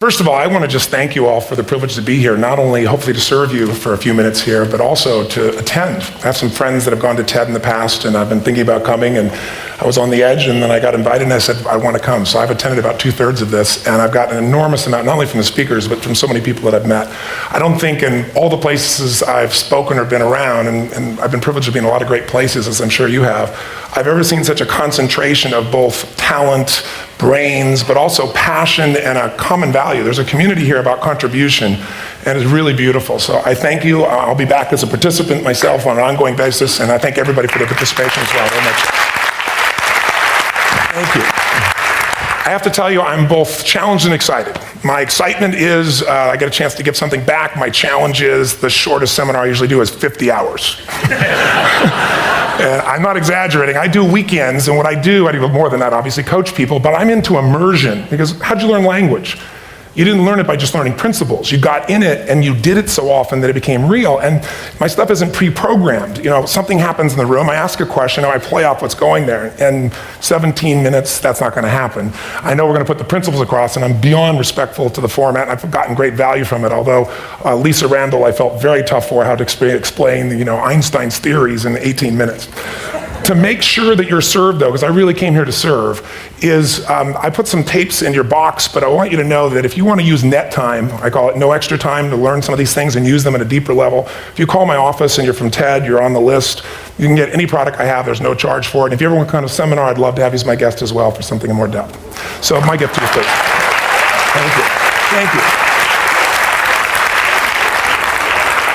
First of all, I want to just thank you all for the privilege to be here, not only hopefully to serve you for a few minutes here, but also to attend. I have some friends that have gone to TED in the past, and I've been thinking about coming, and I was on the edge, and then I got invited, and I said, I want to come. So I've attended about 2/3 of this, and I've gotten an enormous amount, not only from the speakers, but from so many people that I've met. I don't think in all the places I've spoken or been around, and I've been privileged to be in a lot of great places, as I'm sure you have, I've ever seen such a concentration of both talent, brains, but also passion and a common value. There's a community here about contribution, and it's really beautiful. So I thank you. I'll be back as a participant myself on an ongoing basis, and I thank everybody for their participation as well very much. Thank you. I have to tell you, I'm both challenged and excited. My excitement is I get a chance to give something back. My challenge is the shortest seminar I usually do is 50 hours. And I'm not exaggerating. I do weekends, and what I do more than that, obviously, coach people, but I'm into immersion, because how'd you learn language? You didn't learn it by just learning principles. You got in it, and you did it so often that it became real. And my stuff isn't pre-programmed. You know, something happens in the room, I ask a question, and I play off what's going there. And 17 minutes, that's not going to happen. I know we're going to put the principles across, and I'm beyond respectful to the format, and I've gotten great value from it, although Lisa Randall, I felt very tough for how to explain Einstein's theories in 18 minutes. To make sure that you're served, though, because I really came here to serve, is I put some tapes in your box, but I want you to know that if you want to use net time, I call it no extra time, to learn some of these things and use them at a deeper level, if you call my office and you're from TED, you're on the list, you can get any product I have, there's no charge for it. And if you ever want to come to a seminar, I'd love to have you as my guest as well for something in more depth. So my gift to you, please. Thank you. Thank you.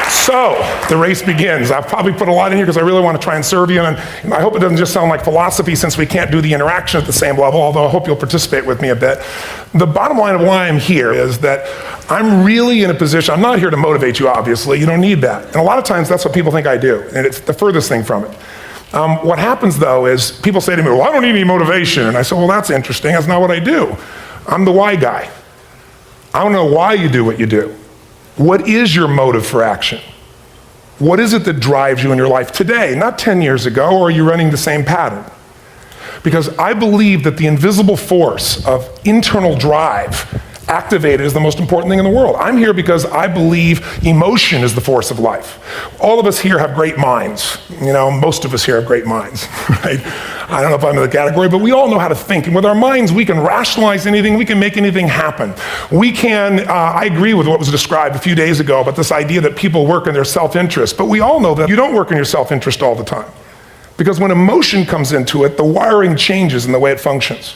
So, the race begins. I've probably put a lot in here because I really want to try and serve you, and I hope it doesn't just sound like philosophy since we can't do the interaction at the same level, although I hope you'll participate with me a bit. The bottom line of why I'm here is that I'm really in a position, I'm not here to motivate you, obviously, you don't need that. And a lot of times that's what people think I do, and it's the furthest thing from it. What happens though is people say to me, well, I don't need any motivation, and I say, well, that's interesting, that's not what I do. I'm the why guy. I don't know why you do what you do. What is your motive for action? What is it that drives you in your life today, not 10 years ago, or are you running the same pattern? Because I believe that the invisible force of internal drive activated is the most important thing in the world. I'm here because I believe emotion is the force of life. All of us here have great minds. You know, most of us here have great minds, right? I don't know if I'm in the category, but we all know how to think. And with our minds, we can rationalize anything, we can make anything happen. We can, I agree with what was described a few days ago about this idea that people work in their self-interest, but we all know that you don't work in your self-interest all the time. Because when emotion comes into it, the wiring changes in the way it functions.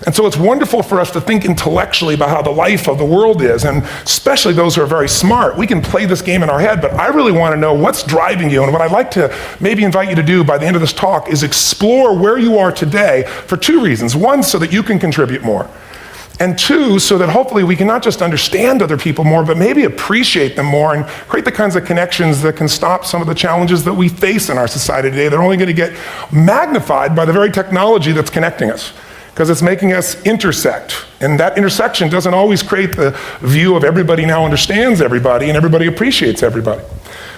And so it's wonderful for us to think intellectually about how the life of the world is, and especially those who are very smart. We can play this game in our head, but I really want to know what's driving you. And what I'd like to maybe invite you to do by the end of this talk is explore where you are today for two reasons. One, so that you can contribute more. And two, so that hopefully we can not just understand other people more, but maybe appreciate them more and create the kinds of connections that can stop some of the challenges that we face in our society today. They're only going to get magnified by the very technology that's connecting us, because it's making us intersect. And that intersection doesn't always create the view of everybody now understands everybody and everybody appreciates everybody.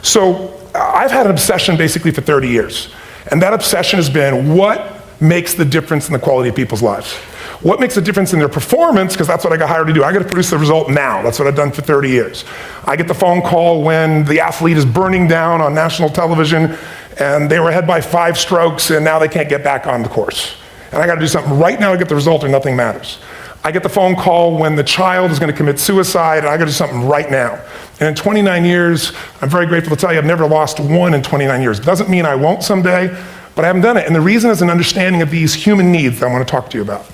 So I've had an obsession basically for 30 years. And that obsession has been what makes the difference in the quality of people's lives? What makes a difference in their performance? Because that's what I got hired to do. I got to produce the result now. That's what I've done for 30 years. I get the phone call when the athlete is burning down on national television and they were ahead by 5 strokes and now they can't get back on the course. And I got to do something right now to get the result or nothing matters. I get the phone call when the child is going to commit suicide, and I got to do something right now. And in 29 years, I'm very grateful to tell you I've never lost one in 29 years. Doesn't mean I won't someday, but I haven't done it. And the reason is an understanding of these human needs that I want to talk to you about.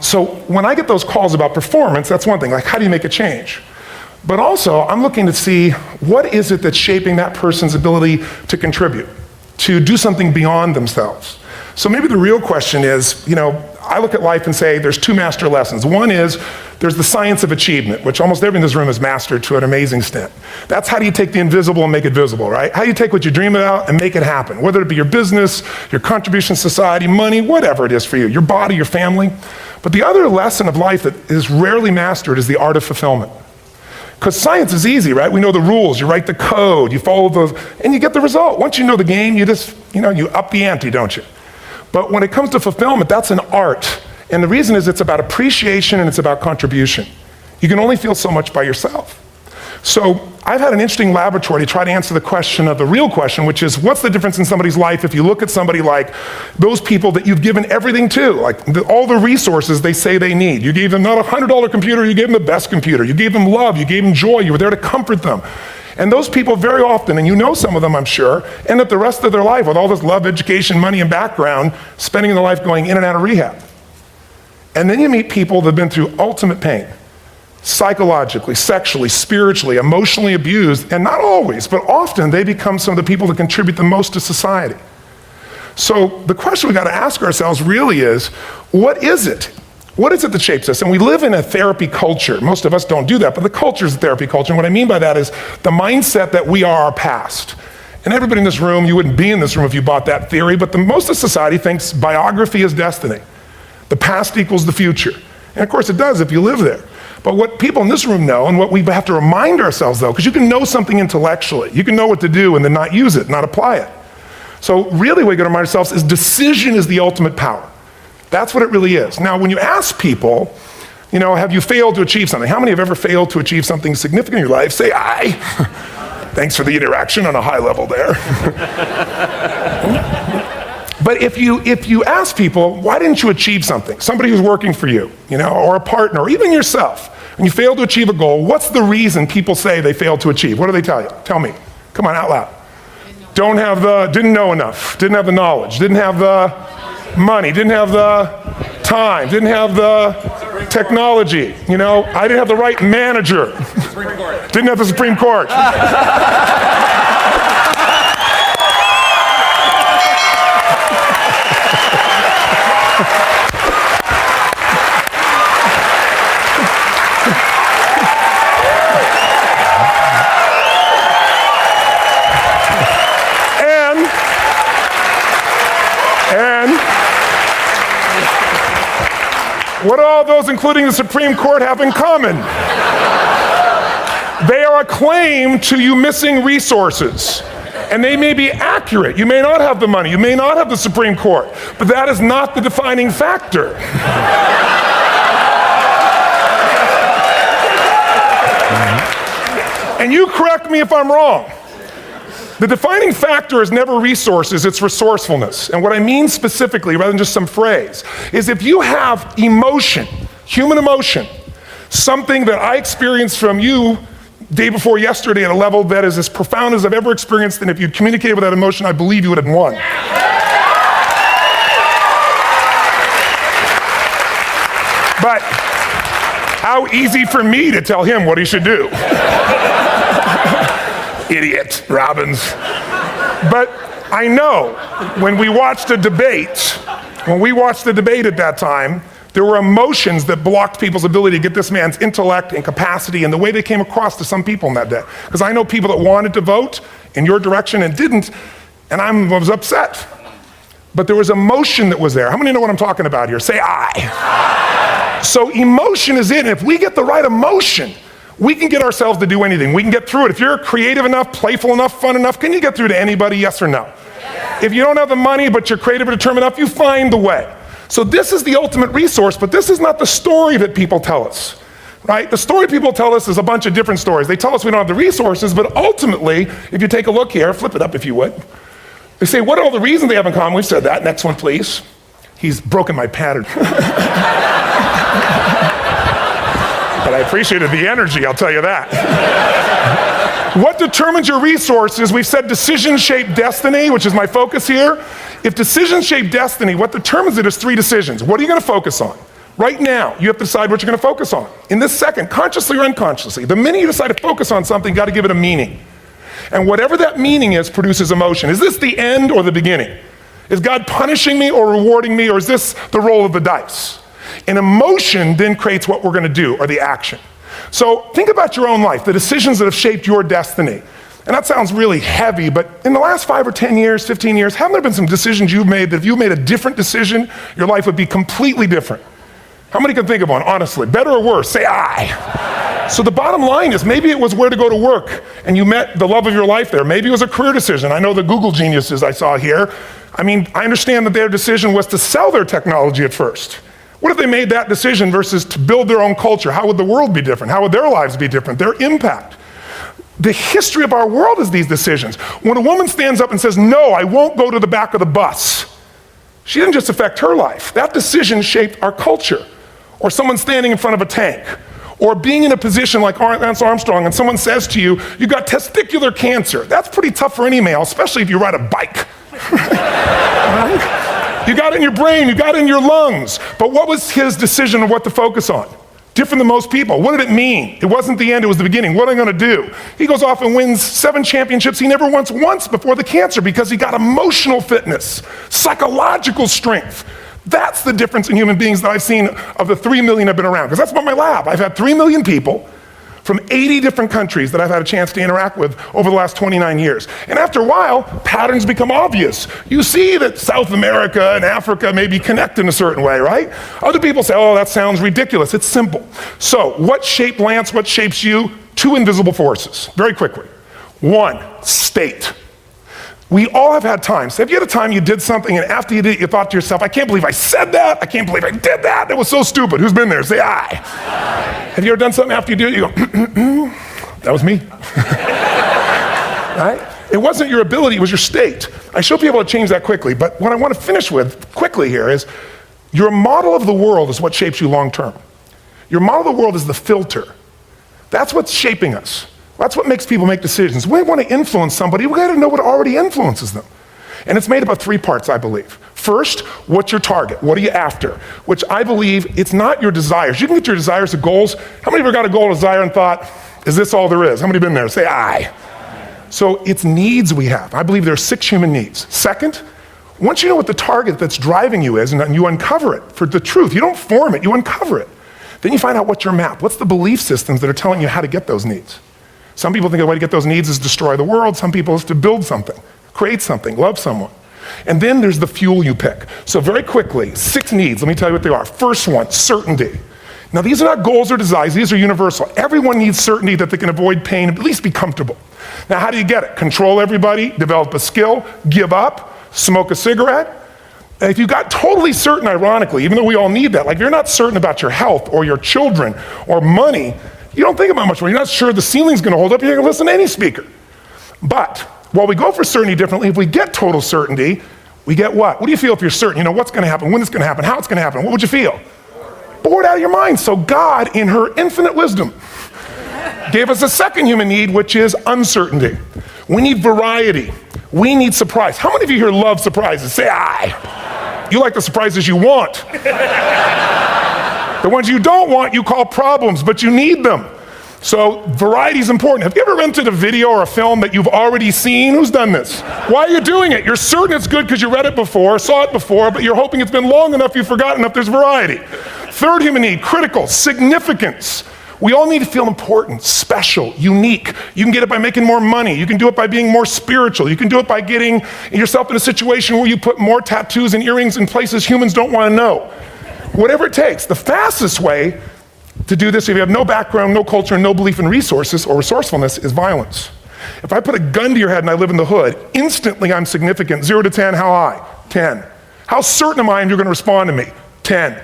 So when I get those calls about performance, that's one thing, like how do you make a change? But also, I'm looking to see what is it that's shaping that person's ability to contribute, to do something beyond themselves. So maybe the real question is, I look at life and say there's 2 master lessons. One is there's the science of achievement, which almost everyone in this room has mastered to an amazing extent. That's how do you take the invisible and make it visible, right? How do you take what you dream about and make it happen? Whether it be your business, your contribution to society, money, whatever it is for you, your body, your family. But the other lesson of life that is rarely mastered is the art of fulfillment. Because science is easy, right? We know the rules, you write the code, you follow those, and you get the result. Once you know the game, you just, you up the ante, don't you? But when it comes to fulfillment, that's an art. And the reason is it's about appreciation and it's about contribution. You can only feel so much by yourself. So I've had an interesting laboratory to try to answer the question of the real question, which is, what's the difference in somebody's life if you look at somebody like those people that you've given everything to, like all the resources they say they need. You gave them not a $100 computer, you gave them the best computer. You gave them love, you gave them joy, you were there to comfort them. And those people very often, and you know some of them I'm sure, end up the rest of their life with all this love, education, money, and background, spending their life going in and out of rehab. And then you meet people that have been through ultimate pain. Psychologically, sexually, spiritually, emotionally abused, and not always, but often they become some of the people that contribute the most to society. So the question we got to ask ourselves really is, what is it? What is it that shapes us? And we live in a therapy culture. Most of us don't do that, but the culture is a therapy culture. And what I mean by that is the mindset that we are our past. And everybody in this room, you wouldn't be in this room if you bought that theory, but most of society thinks biography is destiny. The past equals the future. And of course it does if you live there. But what people in this room know, and what we have to remind ourselves though, because you can know something intellectually, you can know what to do and then not use it, not apply it. So really what we got to remind ourselves is decision is the ultimate power. That's what it really is. Now when you ask people, you know, have you failed to achieve something? How many have ever failed to achieve something significant in your life? Say aye. Thanks for the interaction on a high level there. But if you ask people, why didn't you achieve something? Somebody who's working for you, you know, or a partner, or even yourself, and you fail to achieve a goal, what's the reason people say they failed to achieve? What do they tell you? Tell me. Come on, out loud. Didn't know enough, didn't have the knowledge, didn't have the money, didn't have the time, didn't have the technology, you know, I didn't have the right manager, didn't have the Supreme Court. What do all those, including the Supreme Court, have in common? They are a claim to you missing resources. And they may be accurate. You may not have the money, you may not have the Supreme Court, but that is not the defining factor. And you correct me if I'm wrong. The defining factor is never resources, it's resourcefulness. And what I mean specifically, rather than just some phrase, is if you have emotion, human emotion, something that I experienced from you day before yesterday at a level that is as profound as I've ever experienced, and if you'd communicated with that emotion, I believe you would have won. But how easy for me to tell him what he should do. Idiot, Robbins. But I know when we watched the debate at that time, there were emotions that blocked people's ability to get this man's intellect and capacity and the way they came across to some people in that day. Because I know people that wanted to vote in your direction and didn't, and I was upset. But there was emotion that was there. How many know what I'm talking about here? Say aye. So emotion is in. If we get the right emotion, we can get ourselves to do anything. We can get through it. If you're creative enough, playful enough, fun enough, can you get through to anybody, yes or no? Yes. If you don't have the money, but you're creative and determined enough, you find the way. So this is the ultimate resource, but this is not the story that people tell us, right? The story people tell us is a bunch of different stories. They tell us we don't have the resources, but ultimately, if you take a look here, flip it up if you would. They say, what are all the reasons they have in common? We've said that. Next one, please. He's broken my pattern. But I appreciated the energy, I'll tell you that. What determines your resources? We've said decisions shape destiny, which is my focus here. If decisions shape destiny, what determines it is 3 decisions. What are you going to focus on? Right now, you have to decide what you're going to focus on. In this second, consciously or unconsciously, the minute you decide to focus on something, you got to give it a meaning. And whatever that meaning is, produces emotion. Is this the end or the beginning? Is God punishing me or rewarding me, or is this the roll of the dice? And emotion then creates what we're going to do, or the action. So think about your own life, the decisions that have shaped your destiny. And that sounds really heavy, but in the last 5 or 10 years, 15 years, haven't there been some decisions you've made that if you made a different decision, your life would be completely different? How many can think of one, honestly? Better or worse? Say aye. So the bottom line is maybe it was where to go to work and you met the love of your life there. Maybe it was a career decision. I know the Google geniuses I saw here. I mean, I understand that their decision was to sell their technology at first. What if they made that decision versus to build their own culture? How would the world be different? How would their lives be different? Their impact. The history of our world is these decisions. When a woman stands up and says, no, I won't go to the back of the bus, she didn't just affect her life. That decision shaped our culture. Or someone standing in front of a tank. Or being in a position like Lance Armstrong and someone says to you, you got testicular cancer. That's pretty tough for any male, especially if you ride a bike. Right? You got it in your brain, you got it in your lungs. But what was his decision of what to focus on? Different than most people. What did it mean? It wasn't the end, it was the beginning. What am I gonna do? He goes off and wins 7 championships he never won once before the cancer because he got emotional fitness, psychological strength. That's the difference in human beings that I've seen of the 3 million I've been around, because that's about my lab. I've had 3 million people from 80 different countries that I've had a chance to interact with over the last 29 years. And after a while, patterns become obvious. You see that South America and Africa may be connected in a certain way, right? Other people say, oh, that sounds ridiculous. It's simple. So what shaped Lance, what shapes you? 2 invisible forces, very quickly. 1, state. We all have had times. Have you had a time you did something and after you did it, you thought to yourself, I can't believe I said that. I can't believe I did that. That was so stupid. Who's been there? Say aye. Aye. Have you ever done something after you do it, you go, that was me. Right? It wasn't your ability, it was your state. I should be able to change that quickly, but what I want to finish with quickly here is your model of the world is what shapes you long term. Your model of the world is the filter. That's what's shaping us. That's what makes people make decisions. When we want to influence somebody, we gotta know what already influences them. And it's made up of 3 parts, I believe. First, what's your target? What are you after? Which I believe, it's not your desires. You can get your desires to goals. How many of you got a goal, desire, and thought, is this all there is? How many have been there? Say aye. So it's needs we have. I believe there are 6 human needs. Second, once you know what the target that's driving you is, and you uncover it for the truth, you don't form it, you uncover it. Then you find out what's your map. What's the belief systems that are telling you how to get those needs? Some people think the way to get those needs is destroy the world. Some people is to build something, create something, love someone. And then there's the fuel you pick. So very quickly, 6 needs, let me tell you what they are. First one, certainty. Now these are not goals or desires, these are universal. Everyone needs certainty that they can avoid pain and at least be comfortable. Now how do you get it? Control everybody, develop a skill, give up, smoke a cigarette. And if you got totally certain, ironically, even though we all need that, like if you're not certain about your health or your children or money, you don't think about much more. You're not sure the ceiling's gonna hold up, you're gonna listen to any speaker. But while we go for certainty differently, if we get total certainty, we get what? What do you feel if you're certain? You know what's gonna happen, when it's gonna happen, how it's gonna happen. What would you feel? Bored out of your mind. So God, in her infinite wisdom, gave us a second human need, which is uncertainty. We need variety. We need surprise. How many of you here love surprises? Say aye. You like the surprises you want. The ones you don't want, you call problems, but you need them. So variety is important. Have you ever rented a video or a film that you've already seen? Who's done this? Why are you doing it? You're certain it's good because you read it before, saw it before, but you're hoping it's been long enough you've forgotten enough there's variety. Third human need, critical, significance. We all need to feel important, special, unique. You can get it by making more money. You can do it by being more spiritual. You can do it by getting yourself in a situation where you put more tattoos and earrings in places humans don't want to know. Whatever it takes. The fastest way to do this, if you have no background, no culture, and no belief in resources or resourcefulness, is violence. If I put a gun to your head and I live in the hood, instantly I'm significant. 0 to 10, how high? 10. How certain am I you're going to respond to me? 10.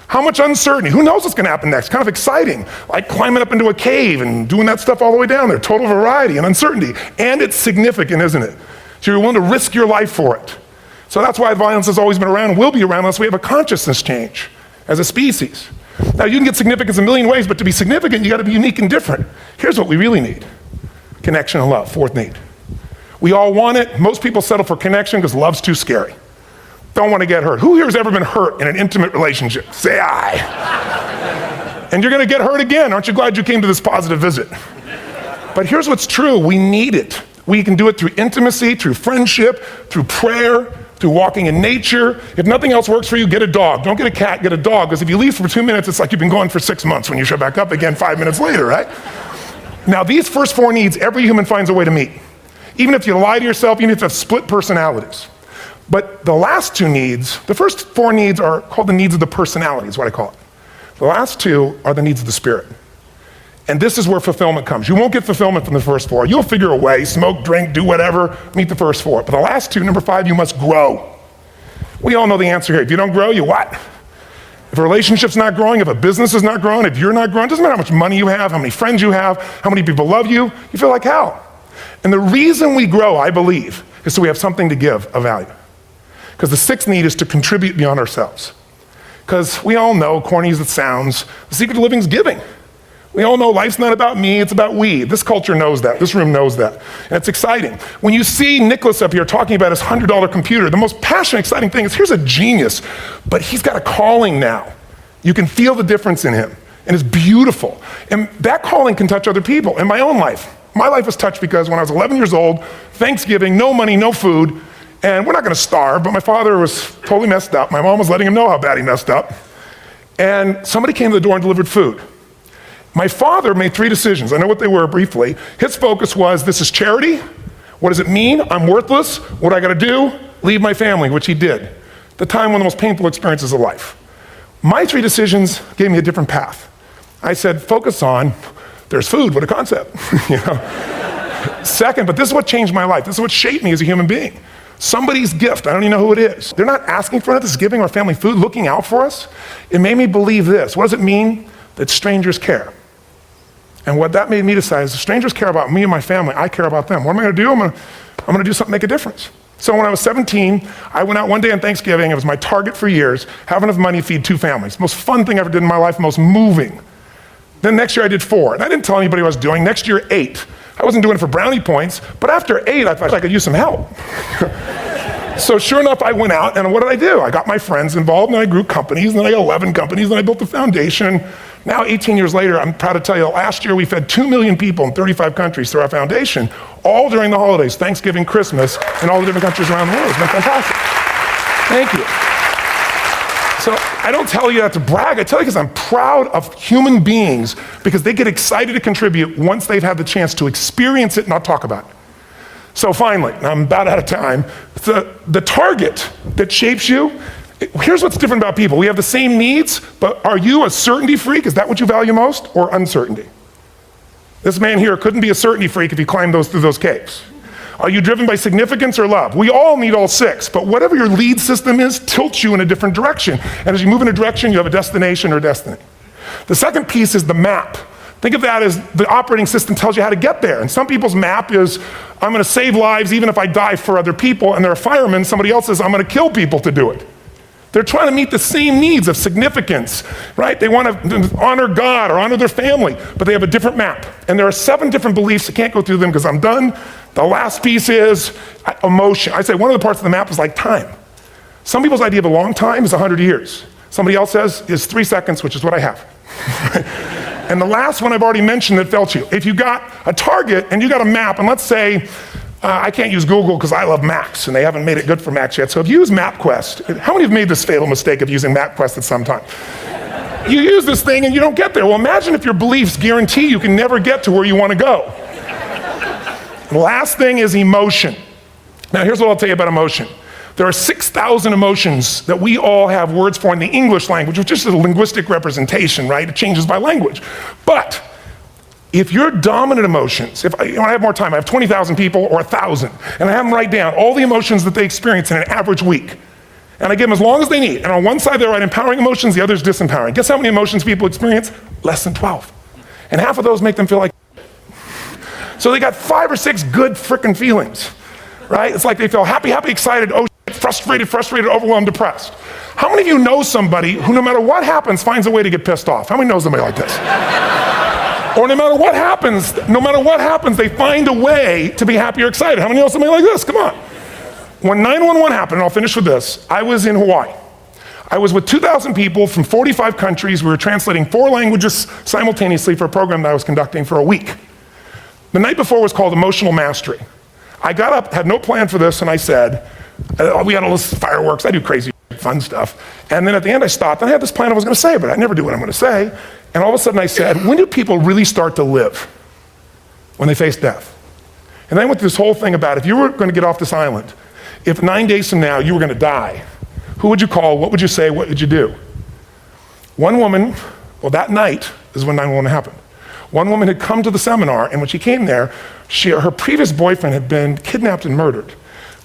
How much uncertainty? Who knows what's going to happen next? Kind of exciting, like climbing up into a cave and doing that stuff all the way down there. Total variety and uncertainty. And it's significant, isn't it? So you're willing to risk your life for it. So that's why violence has always been around and will be around unless we have a consciousness change as a species. Now you can get significance a million ways, but to be significant, you gotta be unique and different. Here's what we really need. Connection and love, 4th need. We all want it. Most people settle for connection because love's too scary. Don't want to get hurt. Who here has ever been hurt in an intimate relationship? Say aye. And you're gonna get hurt again. Aren't you glad you came to this positive visit? But here's what's true, we need it. We can do it through intimacy, through friendship, through prayer, through walking in nature. If nothing else works for you, get a dog. Don't get a cat, get a dog, because if you leave for 2 minutes, it's like you've been gone for 6 months when you show back up again 5 minutes later, right? Now these first 4 needs, every human finds a way to meet. Even if you lie to yourself, even if you have split personalities. But the last 2 needs, the first 4 needs are called the needs of the personality, is what I call it. The last 2 are the needs of the spirit. And this is where fulfillment comes. You won't get fulfillment from the first 4. You'll figure a way, smoke, drink, do whatever, meet the first 4. But the last 2, number 5, you must grow. We all know the answer here. If you don't grow, you what? If a relationship's not growing, if a business is not growing, if you're not growing, it doesn't matter how much money you have, how many friends you have, how many people love you, you feel like hell. And the reason we grow, I believe, is so we have something to give of value. Because the sixth need is to contribute beyond ourselves. Because we all know, corny as it sounds, the secret to living is giving. We all know life's not about me, it's about we. This culture knows that, this room knows that. And it's exciting. When you see Nicholas up here talking about his $100 computer, the most passionate, exciting thing is here's a genius, but he's got a calling now. You can feel the difference in him, and it's beautiful. And that calling can touch other people. In my own life, my life was touched because when I was 11 years old, Thanksgiving, no money, no food, and we're not gonna starve, but my father was totally messed up. My mom was letting him know how bad he messed up. And somebody came to the door and delivered food. My father made 3 decisions. I know what they were briefly. His focus was, this is charity. What does it mean? I'm worthless. What do I gotta do? Leave my family, which he did. The time, one of the most painful experiences of life. My 3 decisions gave me a different path. I said, focus on, there's food, what a concept. You know? Second, but this is what changed my life. This is what shaped me as a human being. Somebody's gift, I don't even know who it is. They're not asking for it, this is giving our family food, looking out for us. It made me believe this. What does it mean? That strangers care. And what that made me decide is if strangers care about me and my family, I care about them. What am I gonna do? I'm gonna do something to make a difference. So when I was 17, I went out one day on Thanksgiving. It was my target for years, have enough money to feed 2 families. Most fun thing I ever did in my life, most moving. Then next year I did 4, and I didn't tell anybody what I was doing. Next year, 8. I wasn't doing it for brownie points, but after 8, I thought I could use some help. So sure enough, I went out, and what did I do? I got my friends involved, and I grew companies, and then I got 11 companies, and I built a foundation. Now, 18 years later, I'm proud to tell you, last year we fed 2 million people in 35 countries through our foundation, all during the holidays, Thanksgiving, Christmas, in all the different countries around the world. It's been fantastic. Thank you. So I don't tell you that to brag, I tell you because I'm proud of human beings because they get excited to contribute once they've had the chance to experience it and not talk about it. So finally, I'm about out of time, the target that shapes you, here's what's different about people. We have the same needs, but are you a certainty freak? Is that what you value most, or uncertainty? This man here couldn't be a certainty freak if he climbed through those caves. Are you driven by significance or love? We all need all 6, but whatever your lead system is tilts you in a different direction. And as you move in a direction, you have a destination or destiny. The second piece is the map. Think of that as the operating system tells you how to get there. And some people's map is, I'm gonna save lives even if I die for other people, and they're a fireman. Somebody else says, I'm gonna kill people to do it. They're trying to meet the same needs of significance, right? They want to honor God or honor their family, but they have a different map. And there are 7 different beliefs. I can't go through them because I'm done. The last piece is emotion. I say one of the parts of the map is like time. Some people's idea of a long time is 100 years. Somebody else says is 3 seconds, which is what I have. And the last one I've already mentioned that felt you. If you got a target and you got a map, and let's say, I can't use Google because I love Macs, and they haven't made it good for Macs yet. So if you use MapQuest, how many have made this fatal mistake of using MapQuest at some time? You use this thing and you don't get there. Well, imagine if your beliefs guarantee you can never get to where you want to go. The last thing is emotion. Now here's what I'll tell you about emotion. There are 6,000 emotions that we all have words for in the English language, which is just a linguistic representation, right? It changes by language. But if your dominant emotions, if I have more time, I have 20,000 people or 1,000, and I have them write down all the emotions that they experience in an average week. And I give them as long as they need. And on one side they write empowering emotions, the other is disempowering. Guess how many emotions people experience? Less than 12. And half of those make them feel like so they got 5 or 6 good frickin' feelings, right? It's like they feel happy, excited, oh, frustrated, overwhelmed, depressed. How many of you know somebody who no matter what happens finds a way to get pissed off? How many know somebody like this? Or no matter what happens, they find a way to be happy or excited. How many know somebody like this? Come on. When 9/11 happened, and I'll finish with this, I was in Hawaii. I was with 2,000 people from 45 countries. We were translating 4 languages simultaneously for a program that I was conducting for a week. The night before was called Emotional Mastery. I got up, had no plan for this, and I said, we had all this fireworks, I do crazy fun stuff. And then at the end I stopped, and I had this plan I was gonna say, but I never do what I'm gonna say. And all of a sudden I said, when do people really start to live? When they face death. And then I went through this whole thing about if you were gonna get off this island, if 9 days from now you were gonna die, who would you call, what would you say, what would you do? One woman, well that night is when 9/11 happened. One woman had come to the seminar, and when she came there, her previous boyfriend had been kidnapped and murdered.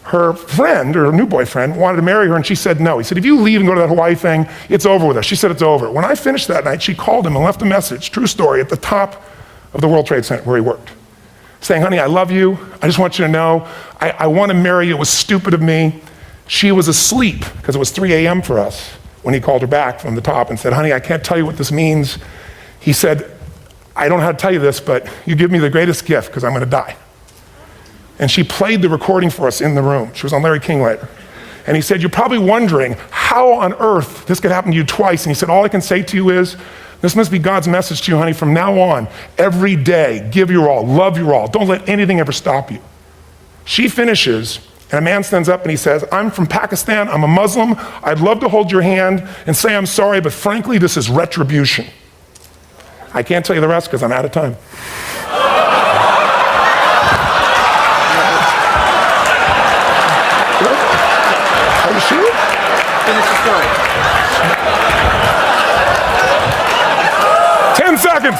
her friend, or her new boyfriend, wanted to marry her, and she said no. He said, if you leave and go to that Hawaii thing, it's over with us. She said it's over. When I finished that night, she called him and left a message, true story, at the top of the World Trade Center where he worked, saying, honey, I love you. I just want you to know, I want to marry you. It was stupid of me. She was asleep, because it was 3 a.m. for us, when he called her back from the top and said, honey, I can't tell you what this means. He said, I don't know how to tell you this, but you give me the greatest gift, because I'm going to die. And she played the recording for us in the room. She was on Larry King later. And he said, you're probably wondering how on earth this could happen to you twice. And he said, all I can say to you is, this must be God's message to you, honey. From now on, every day, give your all, love your all. Don't let anything ever stop you. She finishes, and a man stands up and he says, I'm from Pakistan, I'm a Muslim. I'd love to hold your hand and say I'm sorry, but frankly, this is retribution. I can't tell you the rest because I'm out of time. Are you sure? Finish the story. 10 seconds.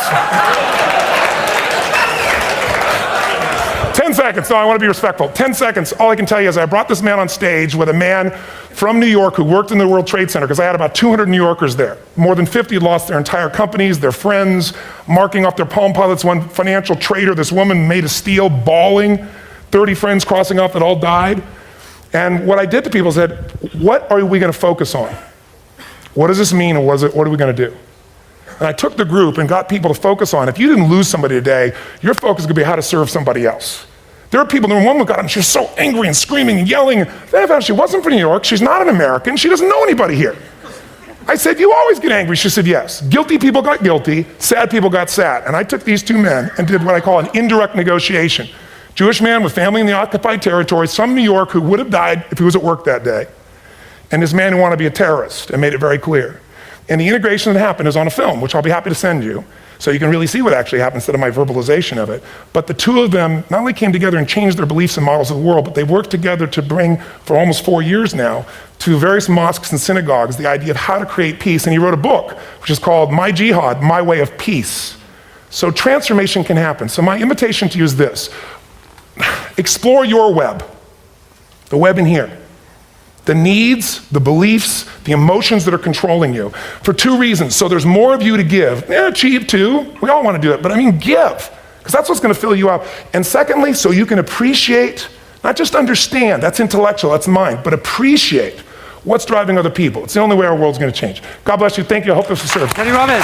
10 seconds. No, I want to be respectful. 10 seconds. All I can tell you is I brought this man on stage with a man from New York who worked in the World Trade Center, because I had about 200 New Yorkers there. More than 50 had lost their entire companies, their friends, marking off their Palm Pilots. One financial trader, this woman made of steel, bawling. 30 friends crossing off that all died. And what I did to people is said, what are we going to focus on? What does this mean, and what are we going to do? And I took the group and got people to focus on, if you didn't lose somebody today, your focus is going to be how to serve somebody else. There are people, one woman got up and she was so angry and screaming and yelling. Then I found she wasn't from New York, she's not an American, she doesn't know anybody here. I said, you always get angry? She said, yes. Guilty people got guilty, sad people got sad. And I took these two men and did what I call an indirect negotiation. Jewish man with family in the occupied territory, some New York who would have died if he was at work that day. And this man who wanted to be a terrorist, and made it very clear. And the integration that happened is on a film, which I'll be happy to send you, so you can really see what actually happened instead of my verbalization of it. But the two of them not only came together and changed their beliefs and models of the world, but they worked together to bring, for almost 4 years now, to various mosques and synagogues, the idea of how to create peace. And he wrote a book, which is called My Jihad, My Way of Peace. So transformation can happen. So my invitation to you is this. Explore your web, the web in here. The needs, the beliefs, the emotions that are controlling you, for 2 reasons. So there's more of you to give. Achieve too, we all want to do it, but I mean give, because that's what's going to fill you up. And secondly, so you can appreciate, not just understand, that's intellectual, that's mind, but appreciate what's driving other people. It's the only way our world's going to change. God bless you, thank you, I hope this was served. Tony Robbins.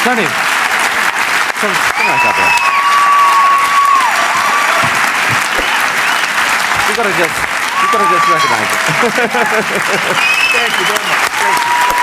Tony, come back up there. You gotta just recognize it. Thank you very much. Thank you.